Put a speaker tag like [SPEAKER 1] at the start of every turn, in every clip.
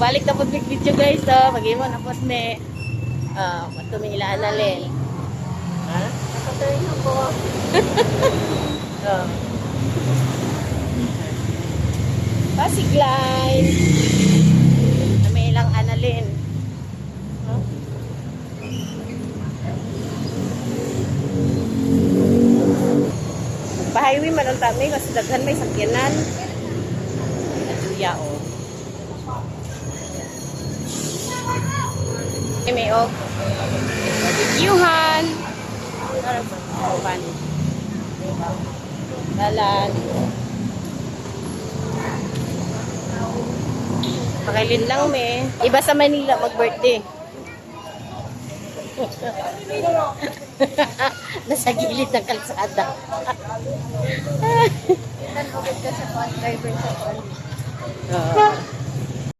[SPEAKER 1] Balik na po video guys. So, mag-iwan na po me. Matuming ilaan na rin. Ha?
[SPEAKER 2] Nakatuloy na po.
[SPEAKER 1] Pasig line. May ilang analin. Pa-highway man ang tami kasi daghan may sakyanan. Atuya o. May og barbecuehan. Dalan. Pakailin lang me. Iba sa Manila mag-birthday. Nasa gilid ng kalsada.
[SPEAKER 2] Tanugod ka sa phone driver sa phone.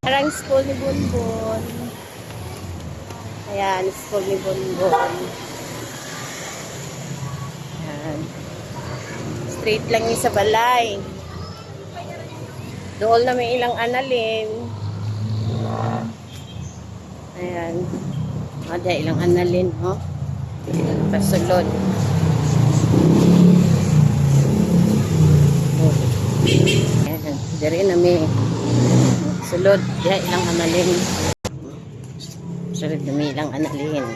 [SPEAKER 1] Parang school ni Bonbon. Ayan, school ni Bonbon. Ayan. Straight lang yung sa balay. Doon na may ilang analin. Ayan. Ada ilang analin, ho? Pasulod. Ayan. Dari na may sulod. Ada ilang analin. Sulod na may ilang analin.